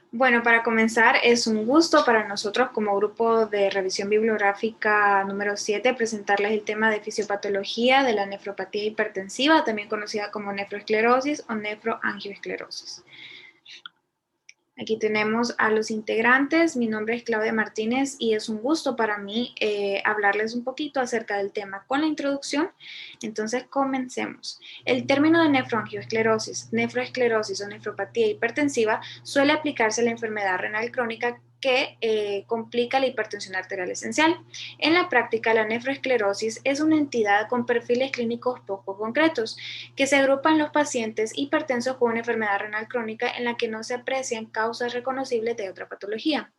Bueno, para comenzar, es un gusto para nosotros como grupo de revisión bibliográfica número 7 presentarles el tema de fisiopatología de la nefropatía hipertensiva, también conocida como nefroesclerosis o nefroangioesclerosis. Aquí tenemos a los integrantes. Mi nombre es Claudia Martínez y es un gusto para mí hablarles un poquito acerca del tema con la introducción. Entonces, comencemos. El término de nefroesclerosis o nefropatía hipertensiva suele aplicarse a la enfermedad renal crónica que complica la hipertensión arterial esencial. En la práctica, la nefroesclerosis es una entidad con perfiles clínicos poco concretos, que se agrupan los pacientes hipertensos con una enfermedad renal crónica en la que no se aprecian causas reconocibles de otra patología.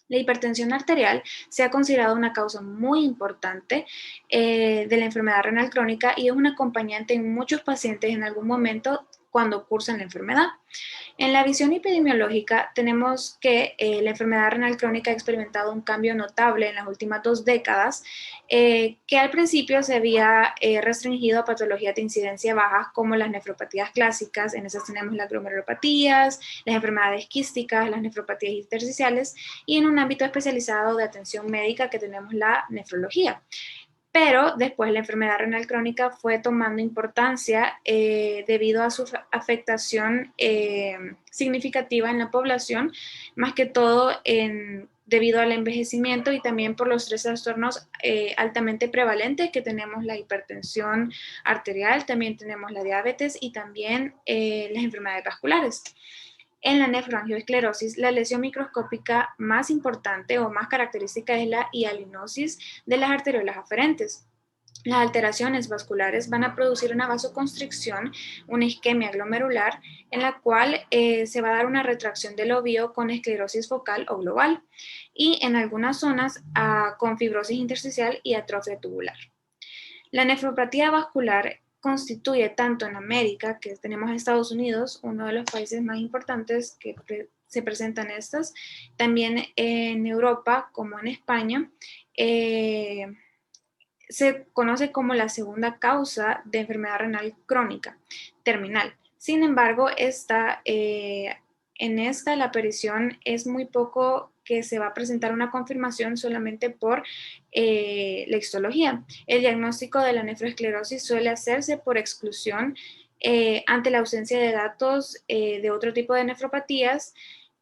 La hipertensión arterial se ha considerado una causa muy importante de la enfermedad renal crónica y es un acompañante en muchos pacientes en algún momento cuando cursan la enfermedad. En la visión epidemiológica tenemos que la enfermedad renal crónica ha experimentado un cambio notable en las últimas 2 décadas, que al principio se había restringido a patologías de incidencia baja como las nefropatías clásicas. En esas tenemos las glomerulopatías, las enfermedades quísticas, las nefropatías intersticiales y en un ámbito especializado de atención médica que tenemos la nefrología. Pero después la enfermedad renal crónica fue tomando importancia debido a su afectación significativa en la población, más que todo debido al envejecimiento y también por los 3 trastornos altamente prevalentes que tenemos: la hipertensión arterial, también tenemos la diabetes y también las enfermedades vasculares. En la nefroangioesclerosis, la lesión microscópica más importante o más característica es la hialinosis de las arteriolas aferentes. Las alteraciones vasculares van a producir una vasoconstricción, una isquemia glomerular, en la cual se va a dar una retracción del lobio con esclerosis focal o global y en algunas zonas con fibrosis intersticial y atrofia tubular. La nefropatía vascular constituye tanto en América, que tenemos a Estados Unidos, uno de los países más importantes que se presentan estas, también en Europa como en España, se conoce como la segunda causa de enfermedad renal crónica terminal. Sin embargo, en esta la aparición es muy poco, que se va a presentar una confirmación solamente por la histología. El diagnóstico de la nefroesclerosis suele hacerse por exclusión ante la ausencia de datos de otro tipo de nefropatías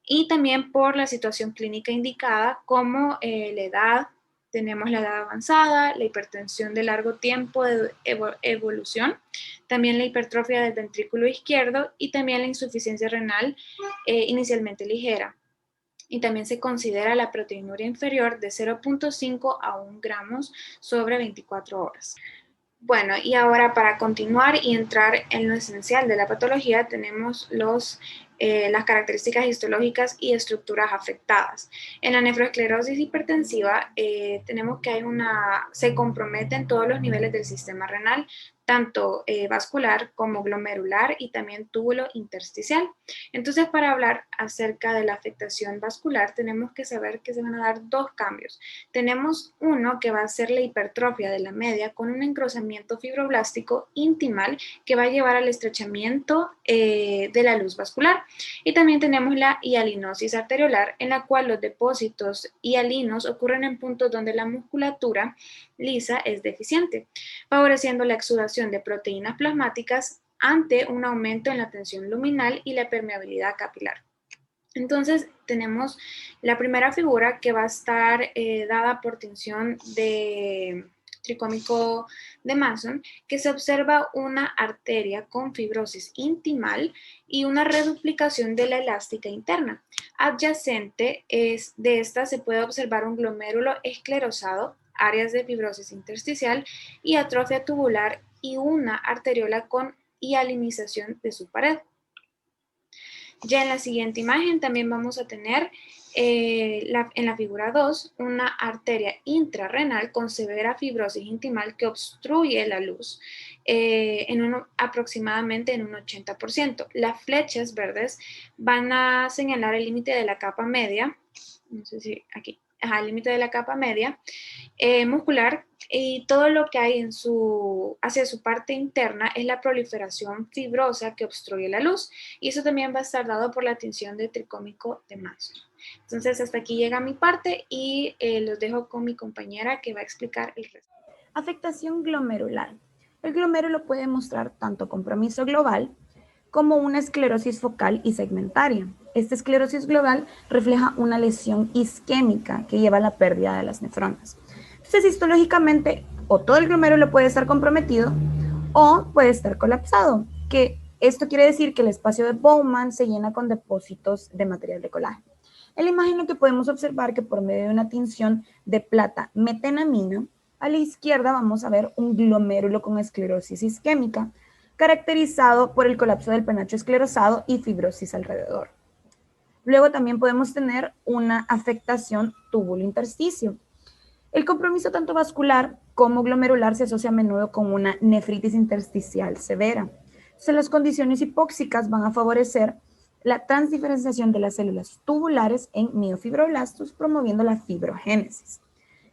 y también por la situación clínica indicada como la edad. Tenemos la edad avanzada, la hipertensión de largo tiempo de evolución, también la hipertrofia del ventrículo izquierdo y también la insuficiencia renal inicialmente ligera. Y también se considera la proteinuria inferior de 0,5 a 1 gramos sobre 24 horas. Bueno, y ahora para continuar y entrar en lo esencial de la patología, tenemos las características histológicas y estructuras afectadas. En la nefroesclerosis hipertensiva tenemos que se comprometen todos los niveles del sistema renal, tanto vascular como glomerular y también túbulo intersticial. Entonces, para hablar acerca de la afectación vascular, tenemos que saber que se van a dar 2 cambios. Tenemos uno que va a ser la hipertrofia de la media con un engrosamiento fibroblástico intimal que va a llevar al estrechamiento de la luz vascular. Y también tenemos la hialinosis arteriolar, en la cual los depósitos hialinos ocurren en puntos donde la musculatura lisa es deficiente, favoreciendo la exudación de proteínas plasmáticas ante un aumento en la tensión luminal y la permeabilidad capilar. Entonces tenemos la primera figura que va a estar dada por tensión de tricómico de Manson, que se observa una arteria con fibrosis intimal y una reduplicación de la elástica interna. Adyacente de esta se puede observar un glomérulo esclerosado, áreas de fibrosis intersticial y atrofia tubular y una arteriola con hialinización de su pared. Ya en la siguiente imagen también vamos a tener en la figura 2 una arteria intrarrenal con severa fibrosis intimal que obstruye la luz aproximadamente en un 80%. Las flechas verdes van a señalar el límite de la capa media, no sé si aquí, al límite de la capa media muscular, y todo lo que hay hacia su parte interna es la proliferación fibrosa que obstruye la luz, y eso también va a estar dado por la tinción de tricómico de Manson. Entonces hasta aquí llega mi parte y los dejo con mi compañera que va a explicar el resto. Afectación glomerular. El glomérulo puede mostrar tanto compromiso global como una esclerosis focal y segmentaria. Esta esclerosis global refleja una lesión isquémica que lleva a la pérdida de las nefronas. Entonces, histológicamente, o todo el glomérulo puede estar comprometido o puede estar colapsado, que esto quiere decir que el espacio de Bowman se llena con depósitos de material de colágeno. En la imagen lo que podemos observar que por medio de una tinción de plata metenamina, a la izquierda vamos a ver un glomérulo con esclerosis isquémica, caracterizado por el colapso del penacho esclerosado y fibrosis alrededor. Luego también podemos tener una afectación túbulo-intersticio. El compromiso tanto vascular como glomerular se asocia a menudo con una nefritis intersticial severa. Entonces, las condiciones hipóxicas van a favorecer la transdiferenciación de las células tubulares en miofibroblastos, promoviendo la fibrogénesis.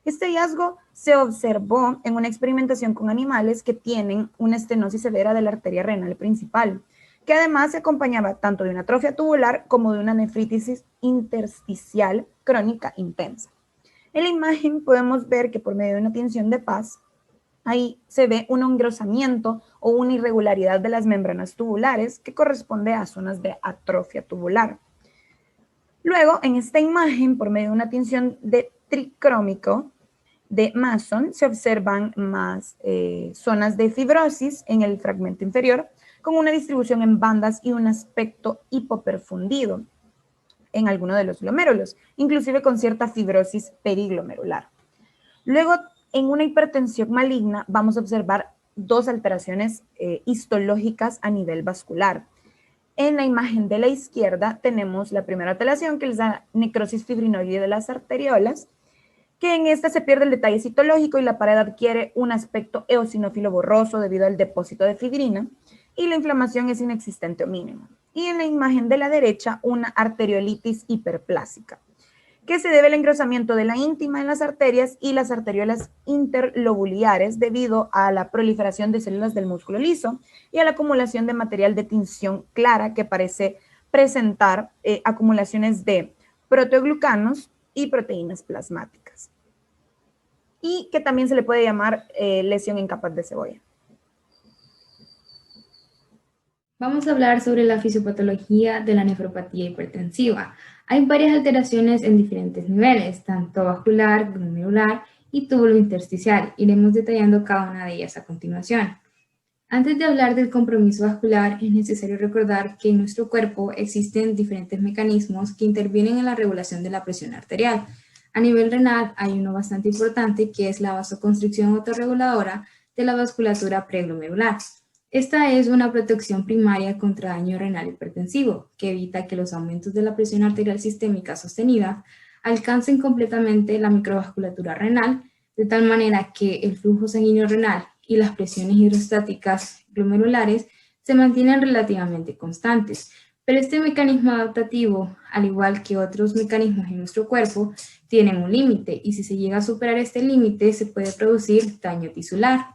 Este hallazgo se observó en una experimentación con animales que tienen una estenosis severa de la arteria renal principal, que además se acompañaba tanto de una atrofia tubular como de una nefritis intersticial crónica intensa. En la imagen podemos ver que por medio de una tinción de Paz, ahí se ve un engrosamiento o una irregularidad de las membranas tubulares que corresponde a zonas de atrofia tubular. Luego, en esta imagen, por medio de una tinción de tricrómico de Mason, se observan más zonas de fibrosis en el fragmento inferior, con una distribución en bandas y un aspecto hipoperfundido en alguno de los glomérulos, inclusive con cierta fibrosis periglomerular. Luego, en una hipertensión maligna, vamos a observar dos alteraciones histológicas a nivel vascular. En la imagen de la izquierda tenemos la primera alteración, que es la necrosis fibrinoide de las arteriolas, que en esta se pierde el detalle citológico y la pared adquiere un aspecto eosinófilo borroso debido al depósito de fibrina, y la inflamación es inexistente o mínima. Y en la imagen de la derecha, una arteriolitis hiperplásica, que se debe al engrosamiento de la íntima en las arterias y las arteriolas interlobulares debido a la proliferación de células del músculo liso y a la acumulación de material de tinción clara que parece presentar acumulaciones de proteoglucanos y proteínas plasmáticas, y que también se le puede llamar lesión en capas de cebolla. Vamos a hablar sobre la fisiopatología de la nefropatía hipertensiva. Hay varias alteraciones en diferentes niveles, tanto vascular, glomerular y túbulo intersticial. Iremos detallando cada una de ellas a continuación. Antes de hablar del compromiso vascular, es necesario recordar que en nuestro cuerpo existen diferentes mecanismos que intervienen en la regulación de la presión arterial. A nivel renal hay uno bastante importante, que es la vasoconstricción autorreguladora de la vasculatura preglomerular. Esta es una protección primaria contra daño renal hipertensivo, que evita que los aumentos de la presión arterial sistémica sostenida alcancen completamente la microvasculatura renal, de tal manera que el flujo sanguíneo renal y las presiones hidrostáticas glomerulares se mantienen relativamente constantes. Pero este mecanismo adaptativo, al igual que otros mecanismos en nuestro cuerpo, tienen un límite, y si se llega a superar este límite se puede producir daño tisular.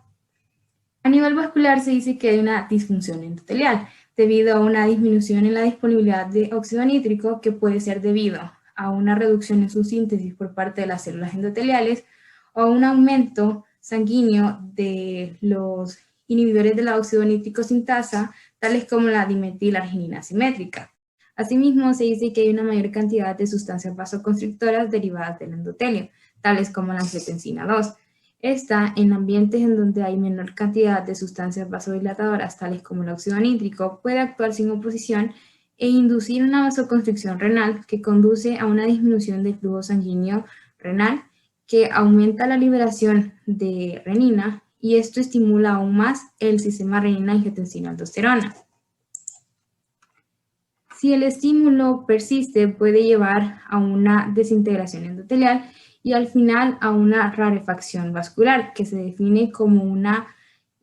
A nivel vascular se dice que hay una disfunción endotelial debido a una disminución en la disponibilidad de óxido nítrico, que puede ser debido a una reducción en su síntesis por parte de las células endoteliales o a un aumento sanguíneo de los inhibidores de la óxido nítrico sintasa, tales como la dimetilarginina simétrica. Asimismo, se dice que hay una mayor cantidad de sustancias vasoconstrictoras derivadas del endotelio, tales como la angiotensina 2. Esta, en ambientes en donde hay menor cantidad de sustancias vasodilatadoras, tales como el óxido nítrico, puede actuar sin oposición e inducir una vasoconstricción renal que conduce a una disminución del flujo sanguíneo renal, que aumenta la liberación de renina, y esto estimula aún más el sistema renina-angiotensina-aldosterona. Si el estímulo persiste, puede llevar a una desintegración endotelial y al final a una rarefacción vascular, que se define como una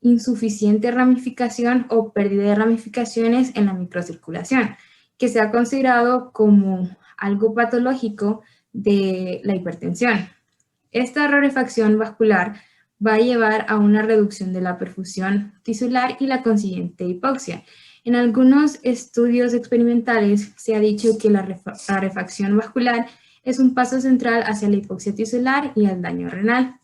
insuficiente ramificación o pérdida de ramificaciones en la microcirculación, que se ha considerado como algo patológico de la hipertensión. Esta rarefacción vascular va a llevar a una reducción de la perfusión tisular y la consiguiente hipoxia. En algunos estudios experimentales se ha dicho que la rarefacción vascular es un paso central hacia la hipoxia tisular y al daño renal.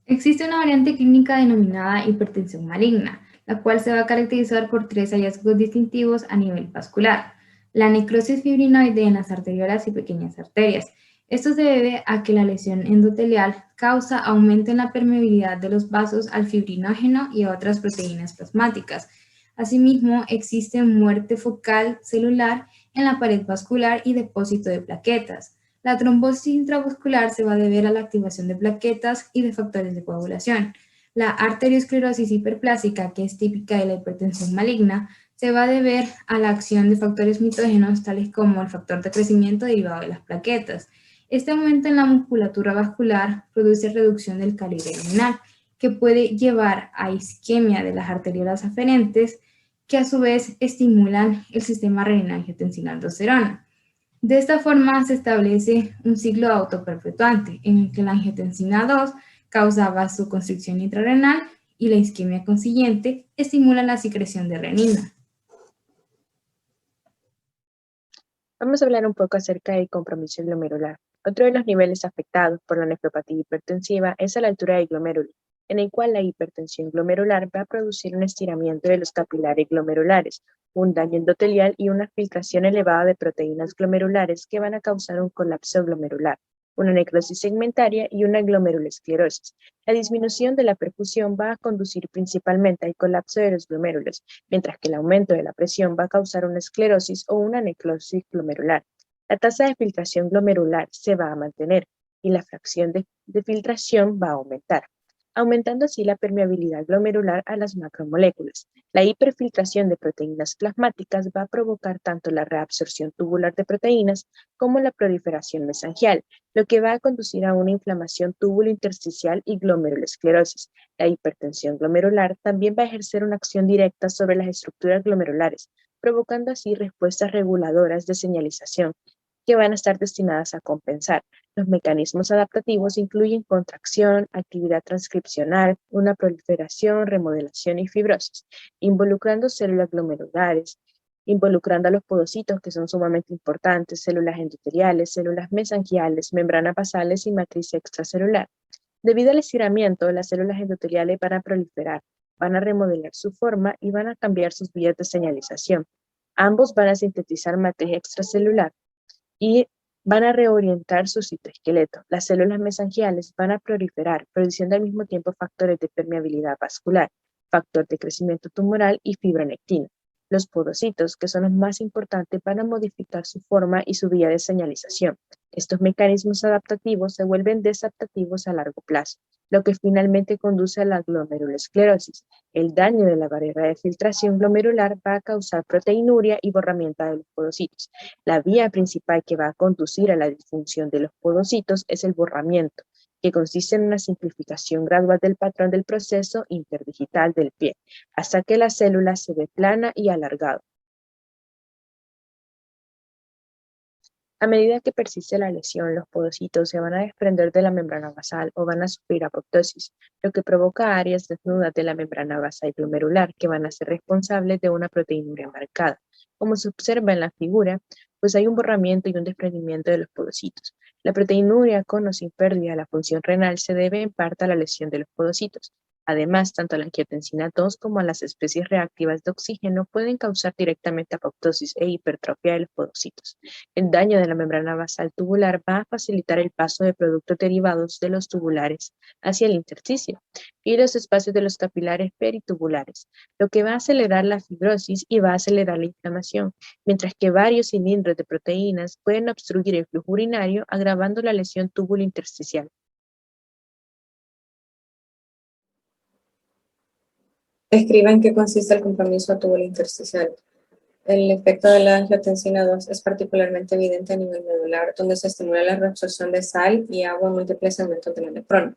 Existe una variante clínica denominada hipertensión maligna, la cual se va a caracterizar por 3 hallazgos distintivos a nivel vascular. La necrosis fibrinoide en las arteriolas y pequeñas arterias. Esto se debe a que la lesión endotelial causa aumento en la permeabilidad de los vasos al fibrinógeno y a otras proteínas plasmáticas. Asimismo, existe muerte focal celular en la pared vascular y depósito de plaquetas. La trombosis intravascular se va a deber a la activación de plaquetas y de factores de coagulación. La arteriosclerosis hiperplásica, que es típica de la hipertensión maligna, se va a deber a la acción de factores mitógenos tales como el factor de crecimiento derivado de las plaquetas. Este aumento en la musculatura vascular produce reducción del calibre luminal, que puede llevar a isquemia de las arteriolas aferentes, que a su vez estimulan el sistema renina-angiotensina-aldosterona. De esta forma se establece un ciclo autoperpetuante en el que la angiotensina 2 causa vasoconstricción intrarrenal y la isquemia consiguiente estimula la secreción de renina. Vamos a hablar un poco acerca del compromiso glomerular. Otro de los niveles afectados por la nefropatía hipertensiva es a la altura del glomérulo, en el cual la hipertensión glomerular va a producir un estiramiento de los capilares glomerulares, un daño endotelial y una filtración elevada de proteínas glomerulares que van a causar un colapso glomerular, una necrosis segmentaria y una glomerulosclerosis. La disminución de la perfusión va a conducir principalmente al colapso de los glomérulos, mientras que el aumento de la presión va a causar una esclerosis o una necrosis glomerular. La tasa de filtración glomerular se va a mantener y la fracción de filtración va a aumentar, aumentando así la permeabilidad glomerular a las macromoléculas. La hiperfiltración de proteínas plasmáticas va a provocar tanto la reabsorción tubular de proteínas como la proliferación mesangial, lo que va a conducir a una inflamación túbulo-intersticial y glomerulosclerosis. La hipertensión glomerular también va a ejercer una acción directa sobre las estructuras glomerulares, provocando así respuestas reguladoras de señalización que van a estar destinadas a compensar. Los mecanismos adaptativos incluyen contracción, actividad transcripcional, una proliferación, remodelación y fibrosis, involucrando células glomerulares, involucrando a los podocitos, que son sumamente importantes, células endoteliales, células mesangiales, membranas basales y matriz extracelular. Debido al estiramiento, las células endoteliales van a proliferar, van a remodelar su forma y van a cambiar sus vías de señalización. Ambos van a sintetizar matriz extracelular y van a reorientar su citoesqueleto. Las células mesangiales van a proliferar, produciendo al mismo tiempo factores de permeabilidad vascular, factor de crecimiento tumoral y fibronectina. Los podocitos, que son los más importantes, van a modificar su forma y su vía de señalización. Estos mecanismos adaptativos se vuelven desadaptativos a largo plazo, lo que finalmente conduce a la glomerulosclerosis. El daño de la barrera de filtración glomerular va a causar proteinuria y borramiento de los podocitos. La vía principal que va a conducir a la disfunción de los podocitos es el borramiento, que consiste en una simplificación gradual del patrón del proceso interdigital del pie, hasta que la célula se ve plana y alargada. A medida que persiste la lesión, los podocitos se van a desprender de la membrana basal o van a sufrir apoptosis, lo que provoca áreas desnudas de la membrana basal glomerular que van a ser responsables de una proteinuria marcada. Como se observa en la figura, pues hay un borramiento y un desprendimiento de los podocitos. La proteinuria con o sin pérdida de la función renal se debe en parte a la lesión de los podocitos. Además, tanto la angiotensina 2 como las especies reactivas de oxígeno pueden causar directamente apoptosis e hipertrofia de los podocitos. El daño de la membrana basal tubular va a facilitar el paso de productos derivados de los tubulares hacia el intersticio y los espacios de los capilares peritubulares, lo que va a acelerar la fibrosis y va a acelerar la inflamación, mientras que varios cilindros de proteínas pueden obstruir el flujo urinario, agravando la lesión túbulo-intersticial. Describa en qué consiste el compromiso túbulo-intersticial. El efecto de la angiotensina 2 es particularmente evidente a nivel medular, donde se estimula la reabsorción de sal y agua en múltiples segmentos de la nefrona.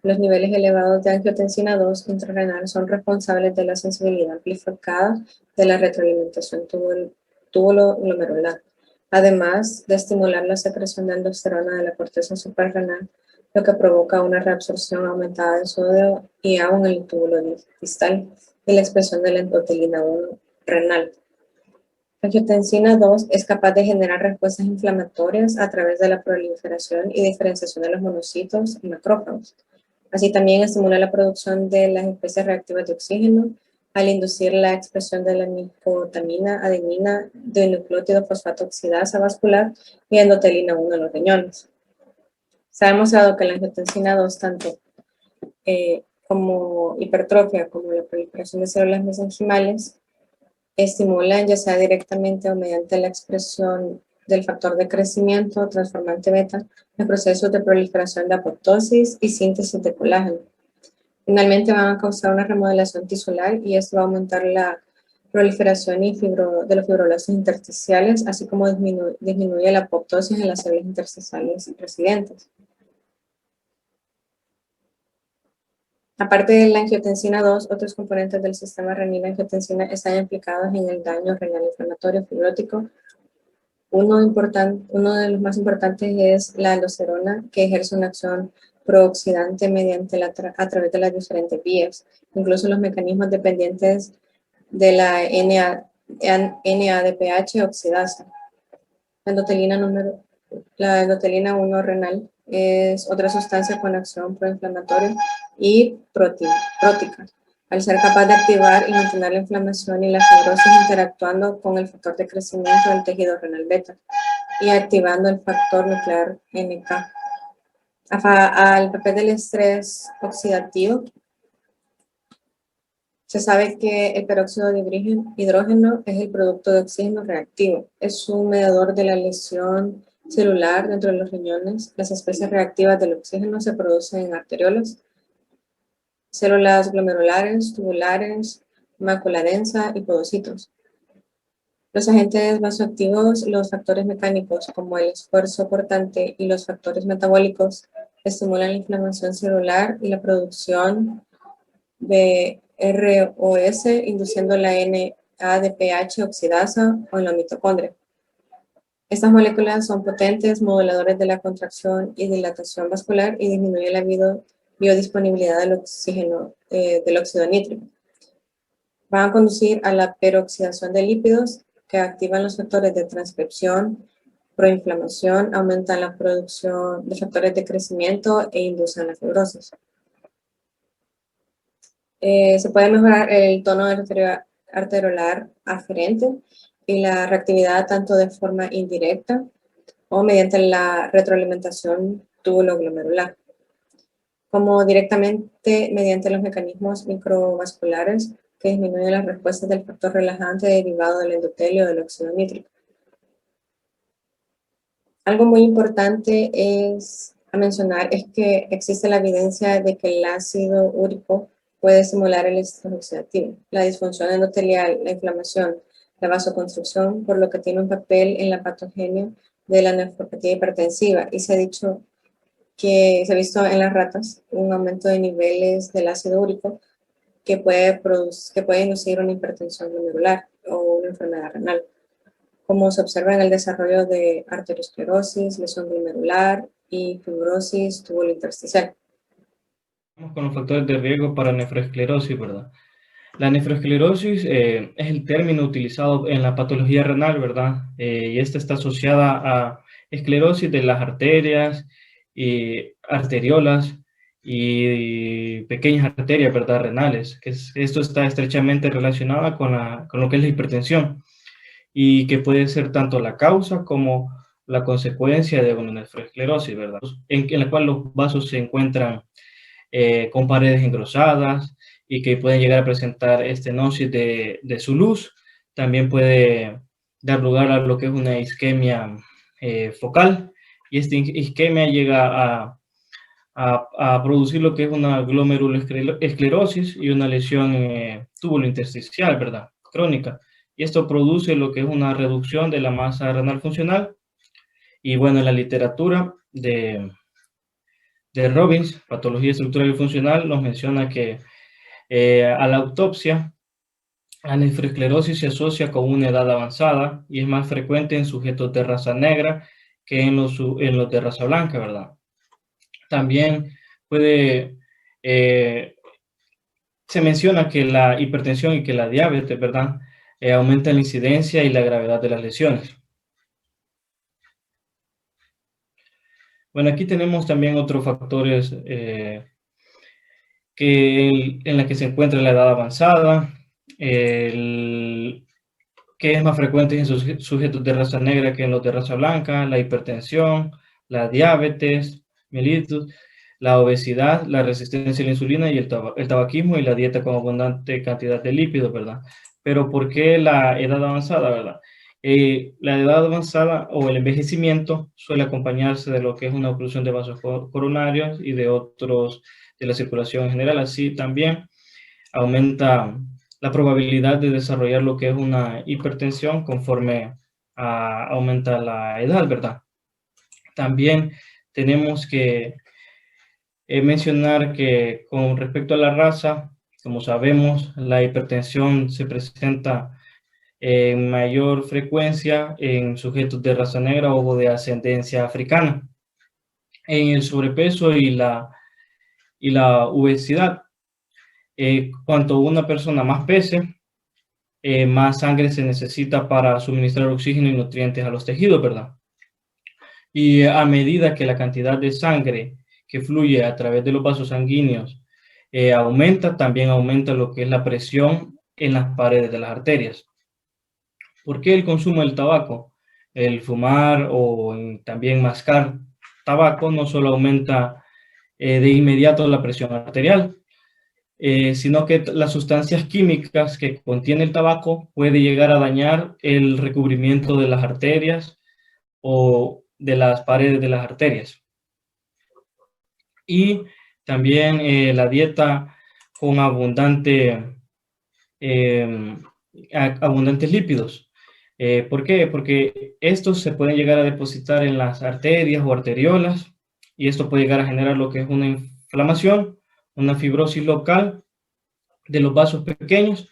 Los niveles elevados de angiotensina 2 intrarrenal son responsables de la sensibilidad amplificada de la retroalimentación túbulo-glomerular. además de estimular la secreción de aldosterona de la corteza suprarrenal, lo que provoca una reabsorción aumentada de sodio y agua en el túbulo distal y la expresión de la endotelina 1 renal. La angiotensina 2 es capaz de generar respuestas inflamatorias a través de la proliferación y diferenciación de los monocitos y macrófagos. Así también estimula la producción de las especies reactivas de oxígeno al inducir la expresión de la nicotamina, adenina, dinucleótido fosfato oxidasa vascular y endotelina 1 en los riñones. Se ha demostrado que la angiotensina 2, tanto como hipertrofia como la proliferación de células mesenquimales, estimulan, ya sea directamente o mediante la expresión del factor de crecimiento transformante beta, los procesos de proliferación de apoptosis y síntesis de colágeno. Finalmente van a causar una remodelación tisular y esto va a aumentar la proliferación de los fibroblastos intersticiales, así como disminuye la apoptosis en las células intersticiales residentes. Aparte de la angiotensina 2, otros componentes del sistema renina-angiotensina están implicados en el daño renal inflamatorio fibrótico. Uno de los más importantes es la aldosterona, que ejerce una acción prooxidante a través de las diferentes vías, incluso los mecanismos dependientes de la NADPH oxidasa. La endotelina 1 renal es otra sustancia con acción proinflamatoria y prótica, al ser capaz de activar y mantener la inflamación y la fibrosis interactuando con el factor de crecimiento del tejido renal beta y activando el factor nuclear NK. Al papel del estrés oxidativo, se sabe que el peróxido de hidrógeno es el producto de oxígeno reactivo. Es un mediador de la lesión celular dentro de los riñones. Las especies reactivas del oxígeno se producen en arteriolas, células glomerulares, tubulares, mácula densa y podocitos. Los agentes vasoactivos, los factores mecánicos como el esfuerzo portante y los factores metabólicos estimulan la inflamación celular y la producción de ROS, induciendo la NADPH oxidasa o en la mitocondria. Estas moléculas son potentes moduladores de la contracción y dilatación vascular y disminuyen la biodisponibilidad del oxígeno, del óxido nítrico. Van a conducir a la peroxidación de lípidos que activan los factores de transcripción, proinflamación, aumentan la producción de factores de crecimiento e inducen la fibrosis. Se puede mejorar el tono arteriolar aferente y la reactividad tanto de forma indirecta o mediante la retroalimentación túbulo-glomerular, como directamente mediante los mecanismos microvasculares que disminuyen las respuestas del factor relajante derivado del endotelio del óxido nítrico. Algo muy importante a mencionar es que existe la evidencia de que el ácido úrico puede estimular el estrés oxidativo, la disfunción endotelial, la inflamación, la vasoconstricción, por lo que tiene un papel en la patogenia de la nefropatía hipertensiva. Y se ha dicho que se ha visto en las ratas un aumento de niveles del ácido úrico que puede inducir una hipertensión glomerular o una enfermedad renal, como se observa en el desarrollo de arteriosclerosis, lesión glomerular y fibrosis túbulo intersticial. Vamos con los factores de riesgo para nefroesclerosis, ¿verdad? La nefroesclerosis es el término utilizado en la patología renal, ¿verdad? Y esta está asociada a esclerosis de las arterias y arteriolas y pequeñas arterias, ¿verdad? Renales, esto está estrechamente relacionado con lo que es la hipertensión y que puede ser tanto la causa como la consecuencia de una nefroesclerosis, ¿verdad? En la cual los vasos se encuentran con paredes engrosadas y que pueden llegar a presentar estenosis de su luz. También puede dar lugar a lo que es una isquemia focal, y esta isquemia llega a producir lo que es una glomerulosclerosis y una lesión túbulo intersticial, ¿verdad? Crónica. Y esto produce lo que es una reducción de la masa renal funcional. Y bueno, en la literatura de Robbins, Patología Estructural y Funcional, nos menciona que a la autopsia La nefroesclerosis se asocia con una edad avanzada y es más frecuente en sujetos de raza negra que en los de raza blanca, ¿verdad? También puede, se menciona que la hipertensión y que la diabetes, ¿verdad? Aumentan la incidencia y la gravedad de las lesiones. Bueno, aquí tenemos también otros factores en la que se encuentra la edad avanzada, que es más frecuente en sujetos de raza negra que en los de raza blanca, la hipertensión, la diabetes, mellitus, la obesidad, la resistencia a la insulina y el tabaquismo y la dieta con abundante cantidad de lípidos, ¿verdad? Pero ¿por qué la edad avanzada, verdad? La edad avanzada o el envejecimiento suele acompañarse de lo que es una oclusión de vasos coronarios y de otros de la circulación en general. Así también aumenta la probabilidad de desarrollar lo que es una hipertensión conforme aumenta la edad, ¿verdad? También tenemos que mencionar que con respecto a la raza, como sabemos, la hipertensión se presenta en mayor frecuencia en sujetos de raza negra o de ascendencia africana. En el sobrepeso y la obesidad, cuanto una persona más pese, más sangre se necesita para suministrar oxígeno y nutrientes a los tejidos, ¿verdad? Y a medida que la cantidad de sangre que fluye a través de los vasos sanguíneos aumenta, también aumenta lo que es la presión en las paredes de las arterias. ¿Por qué el consumo del tabaco? El fumar o también mascar tabaco no solo aumenta de inmediato la presión arterial, sino que las sustancias químicas que contiene el tabaco puede llegar a dañar el recubrimiento de las arterias o de las paredes de las arterias. Y también la dieta con abundantes lípidos. ¿Por qué? Porque estos se pueden llegar a depositar en las arterias o arteriolas y esto puede llegar a generar lo que es una inflamación, una fibrosis local de los vasos pequeños,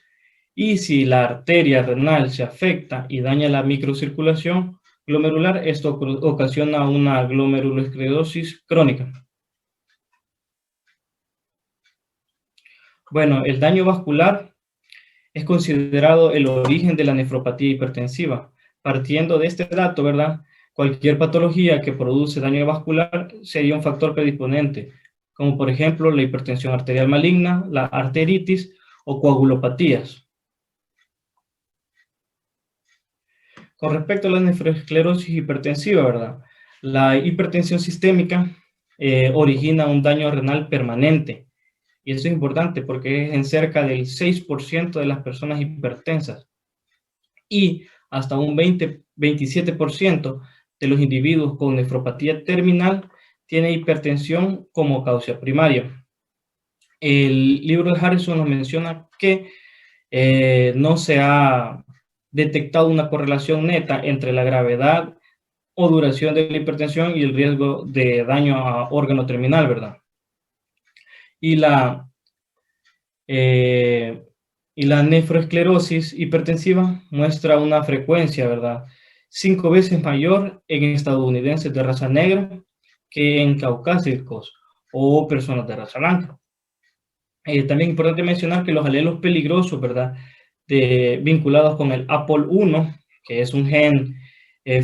y si la arteria renal se afecta y daña la microcirculación glomerular, esto ocasiona una glomerulosclerosis crónica. Bueno, el daño vascular es considerado el origen de la nefropatía hipertensiva. Partiendo de este dato, ¿verdad? Cualquier patología que produce daño vascular sería un factor predisponente, como por ejemplo la hipertensión arterial maligna, la arteritis o coagulopatías. Con respecto a la nefroesclerosis hipertensiva, ¿verdad? La hipertensión sistémica origina un daño renal permanente. Y eso es importante porque es en cerca del 6% de las personas hipertensas. Y hasta un 27% de los individuos con nefropatía terminal tiene hipertensión como causa primaria. El libro de Harrison nos menciona que no se ha detectado una correlación neta entre la gravedad o duración de la hipertensión y el riesgo de daño a órgano terminal, ¿verdad? Y la nefroesclerosis hipertensiva muestra una frecuencia, ¿verdad? 5 veces mayor en estadounidenses de raza negra que en caucásicos o personas de raza blanca. También es importante mencionar que los alelos peligrosos, ¿verdad? Vinculados con el APOL1, que es un gen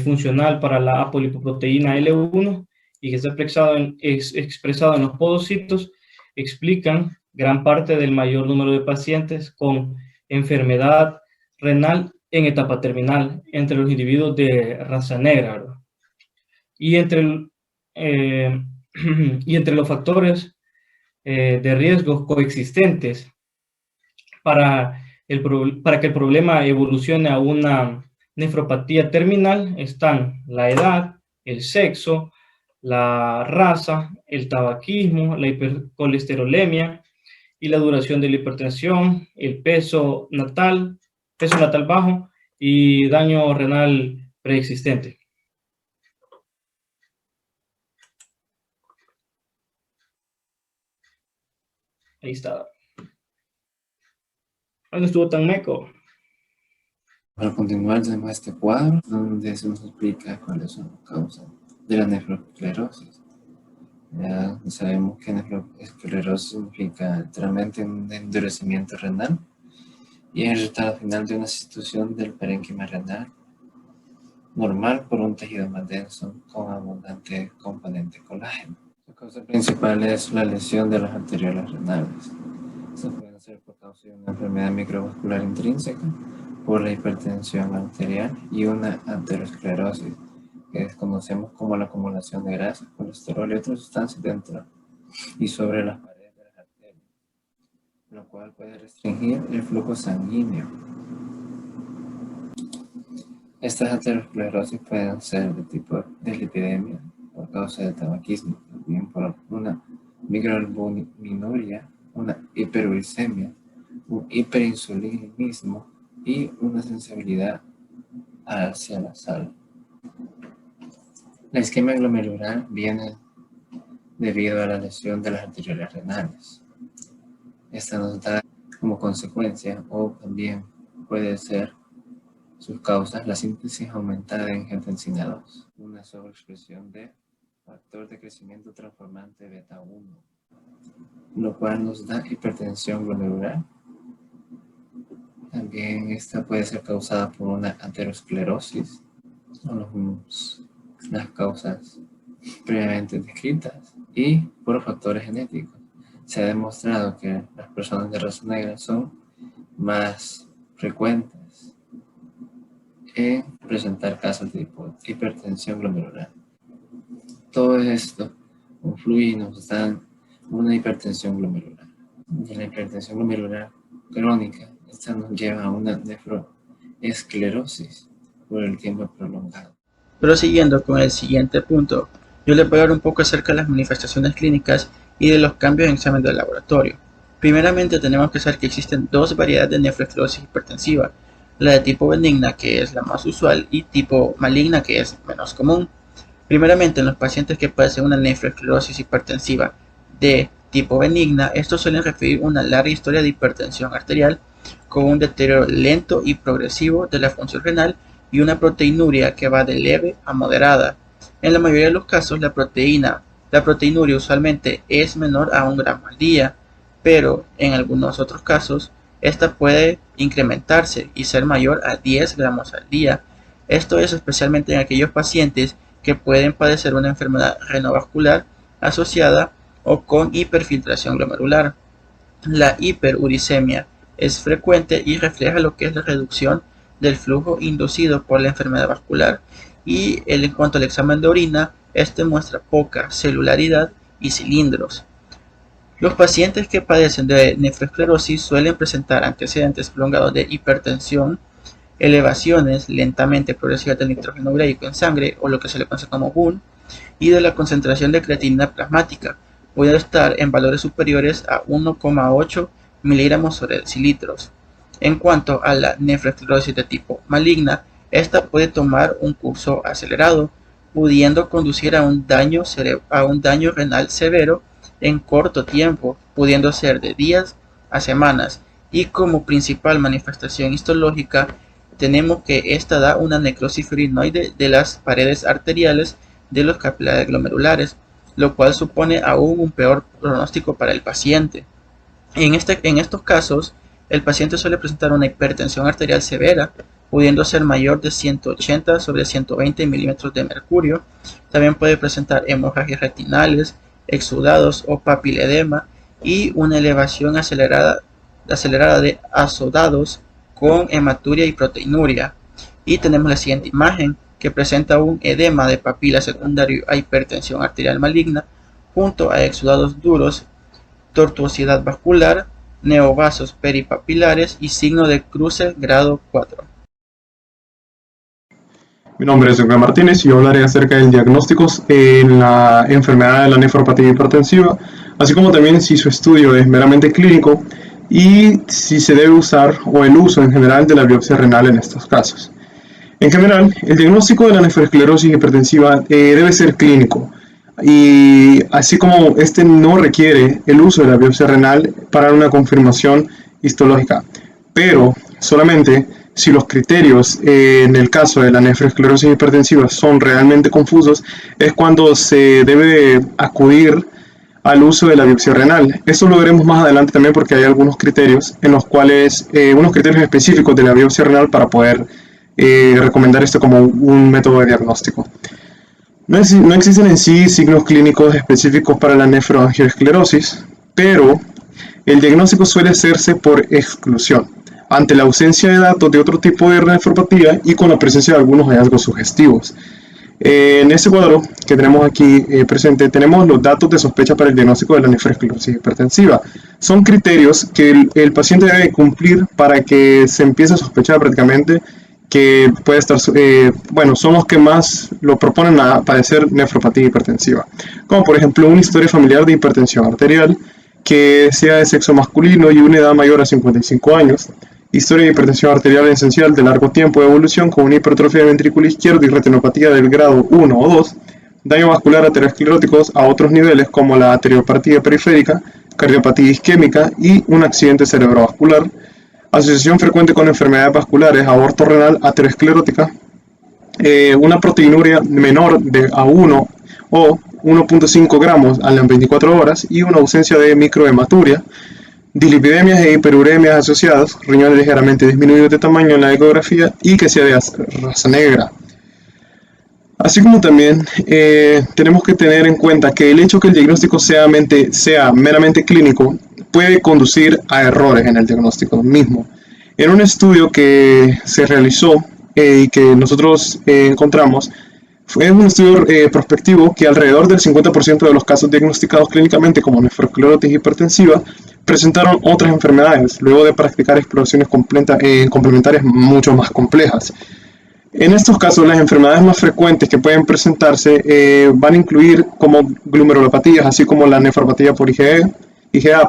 funcional para la apolipoproteína L1 y que está expresado en los podocitos, explican gran parte del mayor número de pacientes con enfermedad renal en etapa terminal entre los individuos de raza negra, ¿verdad? Y entre los factores de riesgos coexistentes para que el problema evolucione a una nefropatía terminal están la edad, el sexo, la raza, el tabaquismo, la hipercolesterolemia y la duración de la hipertensión, el peso natal bajo y daño renal preexistente. Ahí está. ¿Dónde estuvo tan meco? Para continuar tenemos este cuadro donde se nos explica cuáles son las causas de la nefroesclerosis. Ya sabemos que nefroesclerosis significa literalmente un endurecimiento renal y el resultado final de una sustitución del parénquima renal normal por un tejido más denso con abundante componente colágeno. La causa principal es la lesión de las arteriolas renales. Esto puede ser por causa de una enfermedad microvascular intrínseca, por la hipertensión arterial y una aterosclerosis, que desconocemos como la acumulación de grasa, colesterol y otras sustancias dentro y sobre las paredes de las arterias, lo cual puede restringir el flujo sanguíneo. Estas aterosclerosis pueden ser de tipo dislipidemia por causa del tabaquismo, también por una microalbuminuria, una hiperuricemia, un hiperinsulinismo y una sensibilidad hacia la sal. La isquemia glomerular viene debido a la lesión de las arteriolas renales. Esta nos da como consecuencia, o también puede ser sus causas, la síntesis aumentada de angiotensina 2, una sobreexpresión de factor de crecimiento transformante beta 1, lo cual nos da hipertensión glomerular. También esta puede ser causada por una aterosclerosis, son las causas previamente descritas, y por factores genéticos. Se ha demostrado que las personas de raza negra son más frecuentes en presentar casos de hipertensión glomerular. Todo esto confluye y nos dan una hipertensión glomerular. Y la hipertensión glomerular crónica, esta nos lleva a una nefroesclerosis por el tiempo prolongado. Prosiguiendo con el siguiente punto, yo les voy a hablar un poco acerca de las manifestaciones clínicas y de los cambios en examen de laboratorio. Primeramente tenemos que saber que existen dos variedades de nefroesclerosis hipertensiva, la de tipo benigna, que es la más usual, y tipo maligna, que es menos común. Primeramente, en los pacientes que padecen una nefroesclerosis hipertensiva de tipo benigna, estos suelen referir una larga historia de hipertensión arterial con un deterioro lento y progresivo de la función renal y una proteinuria que va de leve a moderada. En la mayoría de los casos, la proteinuria usualmente es menor a 1 gramo al día, pero en algunos otros casos, esta puede incrementarse y ser mayor a 10 gramos al día. Esto es especialmente en aquellos pacientes que pueden padecer una enfermedad renovascular asociada o con hiperfiltración glomerular. La hiperuricemia es frecuente y refleja lo que es la reducción del flujo inducido por la enfermedad vascular, y en cuanto al examen de orina, este muestra poca celularidad y cilindros. Los pacientes que padecen de nefroesclerosis suelen presentar antecedentes prolongados de hipertensión, elevaciones lentamente progresivas del nitrógeno ureico en sangre, o lo que se le conoce como BUN, y de la concentración de creatinina plasmática, puede estar en valores superiores a 1,8 miligramos sobre decilitros. En cuanto a la nefroesclerosis de tipo maligna, esta puede tomar un curso acelerado, pudiendo conducir a un daño renal severo en corto tiempo, pudiendo ser de días a semanas, y como principal manifestación histológica tenemos que esta da una necrosis fibrinoide de las paredes arteriales de los capilares glomerulares, lo cual supone aún un peor pronóstico para el paciente. En estos casos, el paciente suele presentar una hipertensión arterial severa, pudiendo ser mayor de 180 sobre 120 milímetros de mercurio. También puede presentar hemorragias retinales, exudados o papiledema, y una elevación acelerada de azodados con hematuria y proteinuria. Y tenemos la siguiente imagen, que presenta un edema de papila secundario a hipertensión arterial maligna, junto a exudados duros, tortuosidad vascular, neovasos peripapilares y signo de cruce grado 4. Mi nombre es Edgar Martínez y yo hablaré acerca del diagnóstico en la enfermedad de la nefropatía hipertensiva, así como también si su estudio es meramente clínico y si se debe usar o el uso en general de la biopsia renal en estos casos. En general, el diagnóstico de la nefroesclerosis hipertensiva debe ser clínico, y así como este no requiere el uso de la biopsia renal para una confirmación histológica, pero solamente si los criterios en el caso de la nefroesclerosis hipertensiva son realmente confusos, es cuando se debe acudir al uso de la biopsia renal. Esto lo veremos más adelante también porque hay algunos criterios en los cuales, unos criterios específicos de la biopsia renal para poder recomendar esto como un método de diagnóstico. No existen en sí signos clínicos específicos para la nefroangioesclerosis, pero el diagnóstico suele hacerse por exclusión, ante la ausencia de datos de otro tipo de nefropatía y con la presencia de algunos hallazgos sugestivos. En este cuadro que tenemos aquí presente, tenemos los datos de sospecha para el diagnóstico de la nefroesclerosis hipertensiva. Son criterios que el paciente debe cumplir para que se empiece a sospechar prácticamente que puede estar, son los que más lo proponen a padecer nefropatía hipertensiva. Como por ejemplo una historia familiar de hipertensión arterial, que sea de sexo masculino y una edad mayor a 55 años. Historia de hipertensión arterial esencial de largo tiempo de evolución con una hipertrofia de ventrículo izquierdo y retinopatía del grado 1 o 2, daño vascular ateroscleróticos a otros niveles como la arteriopatía periférica, cardiopatía isquémica y un accidente cerebrovascular, asociación frecuente con enfermedades vasculares, aorto renal aterosclerótica, una proteinuria menor de a 1 o 1.5 gramos a las 24 horas y una ausencia de microhematuria, dislipidemias e hiperuremias asociadas, riñones ligeramente disminuidos de tamaño en la ecografía y que sea de raza negra. Así como también tenemos que tener en cuenta que el hecho que el diagnóstico sea meramente clínico puede conducir a errores en el diagnóstico mismo. En un estudio que se realizó y que nosotros encontramos, fue un estudio prospectivo que alrededor del 50% de los casos diagnosticados clínicamente como nefroesclerosis hipertensiva presentaron otras enfermedades, luego de practicar exploraciones complementarias mucho más complejas. En estos casos, las enfermedades más frecuentes que pueden presentarse van a incluir como glomerulopatías, así como la nefropatía por IgA,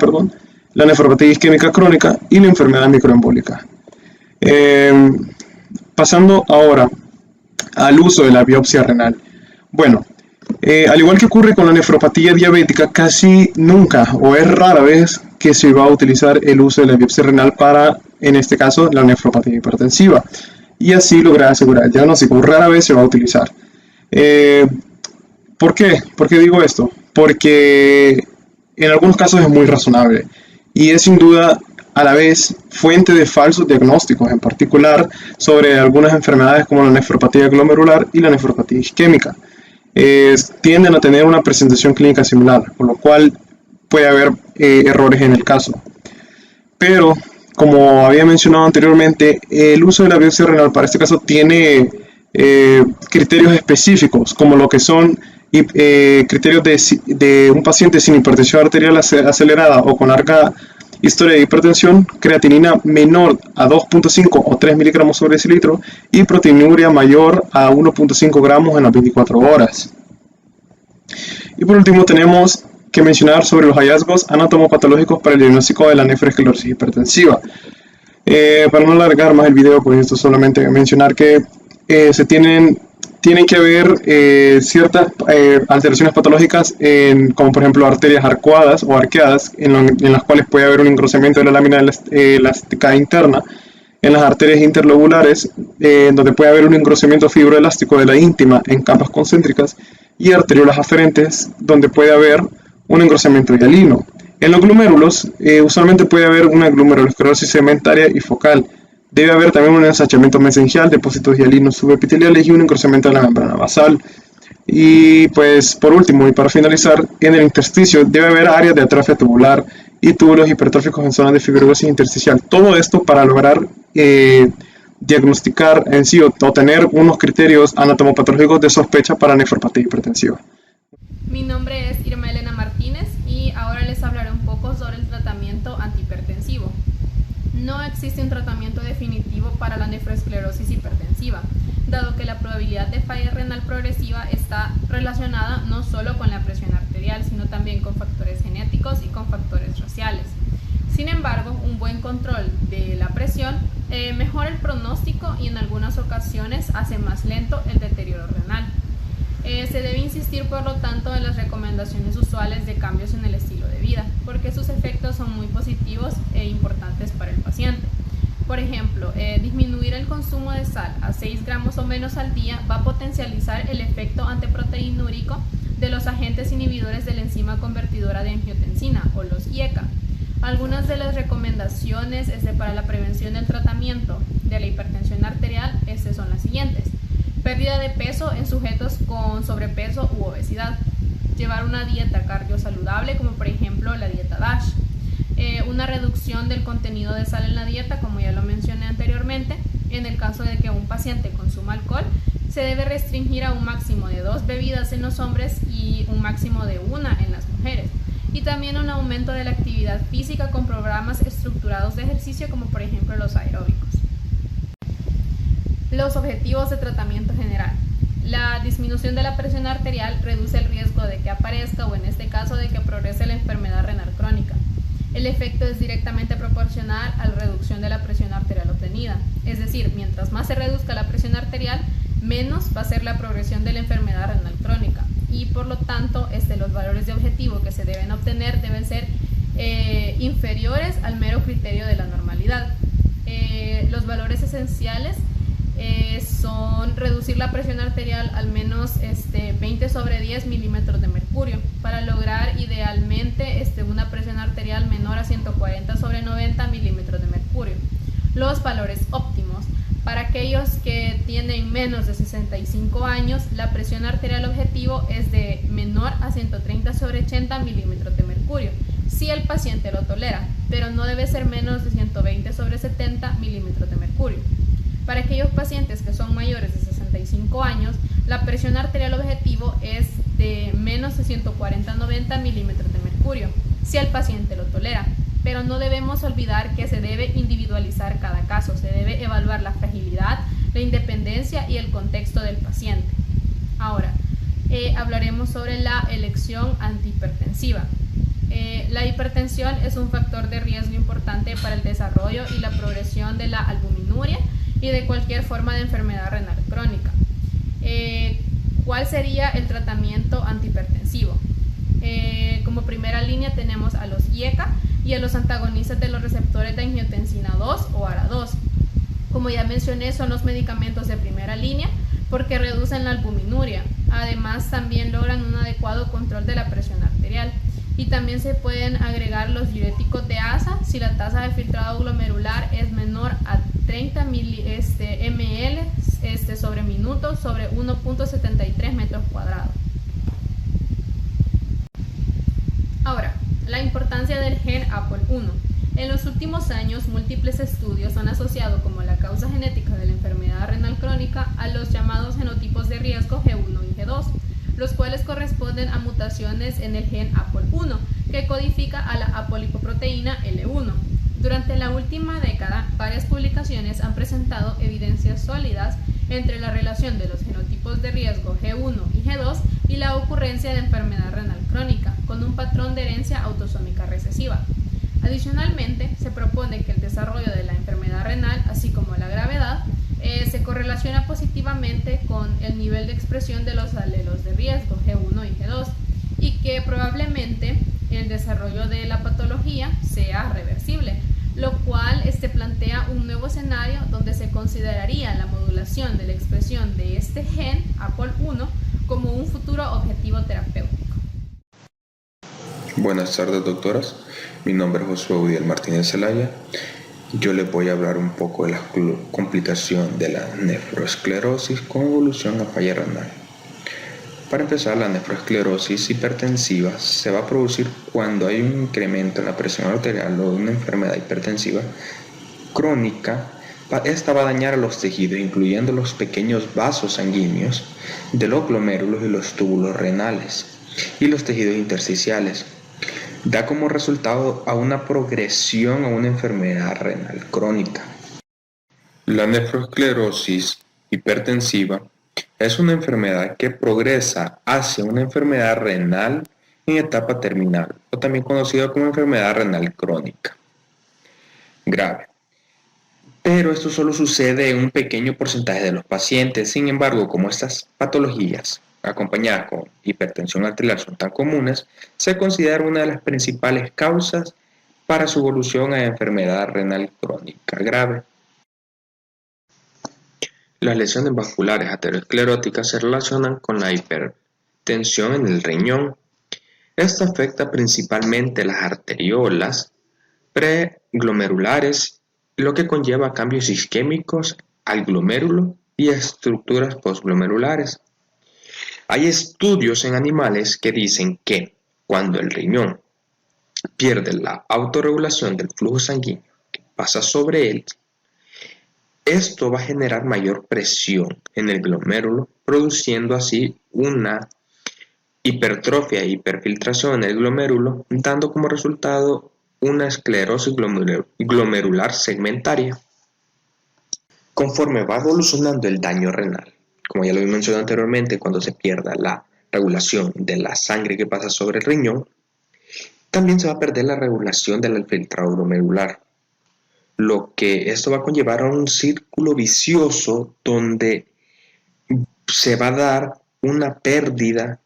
la nefropatía isquémica crónica y la enfermedad microembólica. Pasando ahora al uso de la biopsia renal. Bueno, al igual que ocurre con la nefropatía diabética, casi nunca o es rara vez que se va a utilizar el uso de la biopsia renal para, en este caso, la nefropatía hipertensiva. Y así lograr asegurar el diagnóstico. Rara vez se va a utilizar. ¿Por qué? ¿Por qué digo esto? Porque en algunos casos es muy razonable y es sin duda a la vez fuente de falsos diagnósticos, en particular sobre algunas enfermedades como la nefropatía glomerular y la nefropatía isquémica. Tienden a tener una presentación clínica similar, por lo cual puede haber errores en el caso. Pero, como había mencionado anteriormente, el uso de la biopsia renal para este caso tiene criterios específicos, como lo que son criterios de un paciente sin hipertensión arterial acelerada o con larga historia de hipertensión, creatinina menor a 2.5 o 3 miligramos sobre decilitro y proteinuria mayor a 1.5 gramos en las 24 horas. Y por último tenemos que mencionar sobre los hallazgos anatomopatológicos para el diagnóstico de la nefroesclerosis hipertensiva. Para no alargar más el video, pues esto solamente mencionar que tienen que haber ciertas alteraciones patológicas, como por ejemplo arterias arcuadas o arqueadas, en las cuales puede haber un engrosamiento de la lámina elástica interna, en las arterias interlobulares, donde puede haber un engrosamiento fibroelástico de la íntima en capas concéntricas, y arteriolas aferentes, donde puede haber un engrosamiento hialino. En los glomérulos, usualmente puede haber una glomerulosclerosis segmentaria y focal. Debe haber también un ensachamiento mesengial, depósitos hialinos subepiteliales y un engrosamiento de la membrana basal. Y pues por último y para finalizar, en el intersticio debe haber áreas de atrofia tubular y túbulos hipertróficos en zonas de fibrosis intersticial. Todo esto para lograr diagnosticar en sí o tener unos criterios anatomopatológicos de sospecha para nefropatía hipertensiva. Mi nombre es Irma Elena Martínez y ahora les hablaré un poco sobre el tratamiento antihipertensivo. No existe un tratamiento definitivo para la nefroesclerosis hipertensiva, dado que la probabilidad de falla renal progresiva está relacionada no solo con la presión arterial, sino también con factores genéticos y con factores raciales. Sin embargo, un buen control de la presión mejora el pronóstico y en algunas ocasiones hace más lento el deterioro renal. Se debe insistir, por lo tanto, en las recomendaciones usuales de cambios en el estilo de vida, porque sus efectos son muy positivos e importantes para el paciente. Por ejemplo, disminuir el consumo de sal a 6 gramos o menos al día va a potencializar el efecto antiproteinúrico de los agentes inhibidores de la enzima convertidora de angiotensina o los IECA. Algunas de las recomendaciones para la prevención del tratamiento de la hipertensión arterial son las siguientes: pérdida de peso en sujetos con sobrepeso u obesidad, llevar una dieta cardiosaludable como por ejemplo la dieta DASH, una reducción del contenido de sal en la dieta, como ya lo mencioné anteriormente. En el caso de que un paciente consuma alcohol, se debe restringir a un máximo de 2 bebidas en los hombres y un máximo de 1 en las mujeres. Y también un aumento de la actividad física con programas estructurados de ejercicio, como por ejemplo los aeróbicos. Los objetivos de tratamiento general. La disminución de la presión arterial reduce el riesgo de que aparezca, o en este caso de que progrese, la enfermedad renal crónica. El efecto es directamente proporcional a la reducción de la presión arterial obtenida. Es decir, mientras más se reduzca la presión arterial, menos va a ser la progresión de la enfermedad renal crónica. Y por lo tanto, los valores de objetivo que se deben obtener deben ser inferiores al mero criterio de la normalidad. Los valores esenciales son reducir la presión arterial al menos 20/10 milímetros de mercurio, para lograr idealmente una presión arterial menor a 140/90 milímetros de mercurio. Los valores óptimos: para aquellos que tienen menos de 65 años, la presión arterial objetivo es de menor a 130/80 milímetros de mercurio, si el paciente lo tolera, pero no debe ser menos de 120/70 milímetros de mercurio. Para aquellos pacientes que son mayores de 65 años, la presión arterial objetivo es de menos de 140/90 milímetros de mercurio, si el paciente lo tolera. Pero no debemos olvidar que se debe individualizar cada caso, se debe evaluar la fragilidad, la independencia y el contexto del paciente. Ahora, hablaremos sobre la elección antihipertensiva. La hipertensión es un factor de riesgo importante para el desarrollo y la progresión de la albuminuria y de cualquier forma de enfermedad renal crónica. ¿Cuál sería el tratamiento antihipertensivo? Como primera línea tenemos a los IECA y a los antagonistas de los receptores de angiotensina 2 o ARA2. Como ya mencioné, son los medicamentos de primera línea porque reducen la albuminuria. Además, también logran un adecuado control de la presión arterial. Y también se pueden agregar los diuréticos de ASA si la tasa de filtrado glomerular es menor a 30 ml sobre minuto sobre 1.73 metros cuadrados. Ahora, la importancia del gen APOL1. En los últimos años, múltiples estudios han asociado como la causa genética de la enfermedad renal crónica a los llamados genotipos de riesgo G1 y G2, los cuales corresponden a mutaciones en el gen APOL1, que codifica a la apolipoproteína L1. Durante la última década, varias publicaciones han presentado evidencias sólidas entre la relación de los genotipos de riesgo G1 y G2 y la ocurrencia de enfermedad renal crónica, con un patrón de herencia autosómica recesiva. Adicionalmente, se propone que el desarrollo de la enfermedad renal, así como la gravedad, se correlaciona positivamente con el nivel de expresión de los alelos de riesgo G1 y G2 y que probablemente el desarrollo de la patología sea reversible, lo cual plantea un nuevo escenario donde se consideraría la modulación de la expresión de este gen APOL1 como un futuro objetivo terapéutico. Buenas tardes, doctoras. Mi nombre es Josué Udiel Martínez Zelaya. Yo les voy a hablar un poco de la complicación de la nefroesclerosis con evolución a falla renal. Para empezar, la nefroesclerosis hipertensiva se va a producir cuando hay un incremento en la presión arterial o una enfermedad hipertensiva crónica. Esta va a dañar a los tejidos, incluyendo los pequeños vasos sanguíneos de los glomérulos y los túbulos renales y los tejidos intersticiales. Da como resultado a una progresión a una enfermedad renal crónica. La nefroesclerosis hipertensiva es una enfermedad que progresa hacia una enfermedad renal en etapa terminal, o también conocida como enfermedad renal crónica grave. Pero esto solo sucede en un pequeño porcentaje de los pacientes. Sin embargo, como estas patologías acompañadas con hipertensión arterial son tan comunes, se considera una de las principales causas para su evolución a enfermedad renal crónica grave. Las lesiones vasculares ateroscleróticas se relacionan con la hipertensión en el riñón. Esto afecta principalmente las arteriolas preglomerulares, lo que conlleva cambios isquémicos al glomérulo y estructuras postglomerulares. Hay estudios en animales que dicen que cuando el riñón pierde la autorregulación del flujo sanguíneo que pasa sobre él, esto va a generar mayor presión en el glomérulo, produciendo así una hipertrofia e hiperfiltración en el glomérulo, dando como resultado una esclerosis glomerular segmentaria. Conforme va evolucionando el daño renal, como ya lo he mencionado anteriormente, cuando se pierda la regulación de la sangre que pasa sobre el riñón, también se va a perder la regulación del filtrado glomerular, lo que esto va a conllevar a un círculo vicioso donde se va a dar una pérdida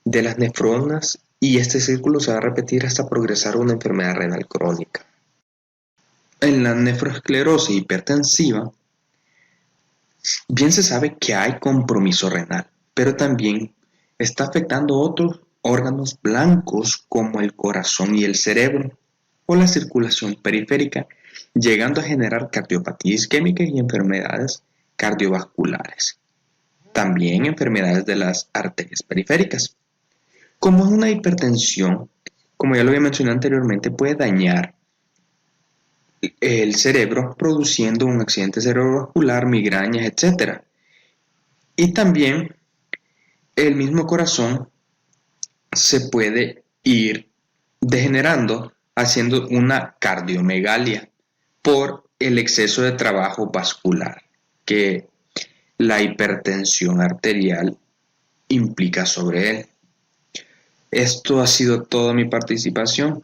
de las nefronas y este círculo se va a repetir hasta progresar a una enfermedad renal crónica. En la nefroesclerosis hipertensiva, bien se sabe que hay compromiso renal, pero también está afectando otros órganos blancos como el corazón y el cerebro o la circulación periférica, llegando a generar cardiopatía isquémica y enfermedades cardiovasculares. También enfermedades de las arterias periféricas. Como es una hipertensión, como ya lo había mencionado anteriormente, puede dañar el cerebro produciendo un accidente cerebrovascular, migrañas, etc. Y también el mismo corazón se puede ir degenerando haciendo una cardiomegalia por el exceso de trabajo vascular que la hipertensión arterial implica sobre él. Esto ha sido toda mi participación.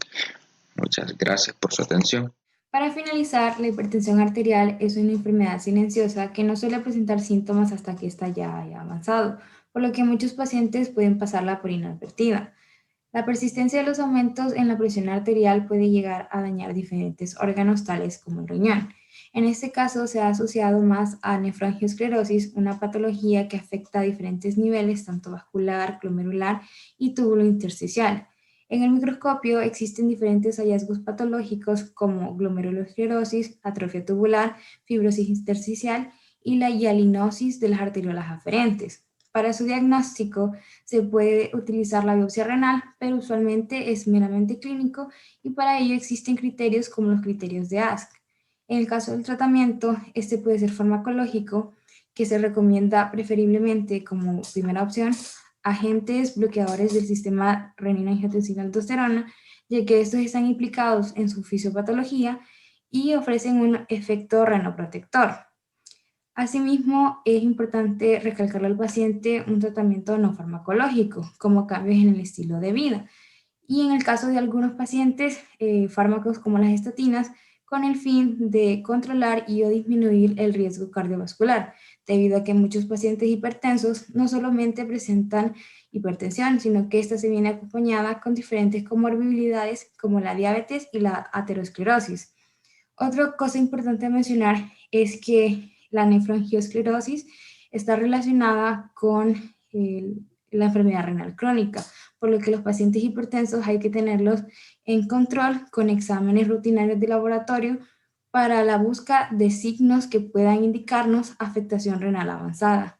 Muchas gracias por su atención. Para finalizar, la hipertensión arterial es una enfermedad silenciosa que no suele presentar síntomas hasta que ésta ya haya avanzado, por lo que muchos pacientes pueden pasarla por inadvertida. La persistencia de los aumentos en la presión arterial puede llegar a dañar diferentes órganos tales como el riñón. En este caso se ha asociado más a nefroangiosclerosis, una patología que afecta a diferentes niveles, tanto vascular, glomerular y túbulo intersticial. En el microscopio existen diferentes hallazgos patológicos como glomerulosclerosis, atrofia tubular, fibrosis intersticial y la hialinosis de las arteriolas aferentes. Para su diagnóstico se puede utilizar la biopsia renal, pero usualmente es meramente clínico y para ello existen criterios como los criterios de ASC. En el caso del tratamiento, este puede ser farmacológico, que se recomienda preferiblemente como primera opción agentes bloqueadores del sistema renina-angiotensina-aldosterona, ya que estos están implicados en su fisiopatología y ofrecen un efecto renoprotector. Asimismo, es importante recalcarle al paciente un tratamiento no farmacológico, como cambios en el estilo de vida. Y en el caso de algunos pacientes, fármacos como las estatinas, con el fin de controlar y o disminuir el riesgo cardiovascular, debido a que muchos pacientes hipertensos no solamente presentan hipertensión, sino que esta se viene acompañada con diferentes comorbilidades como la diabetes y la aterosclerosis. Otra cosa importante a mencionar es que la nefroangiosclerosis está relacionada con la enfermedad renal crónica, por lo que los pacientes hipertensos hay que tenerlos en control con exámenes rutinarios de laboratorio para la búsqueda de signos que puedan indicarnos afectación renal avanzada.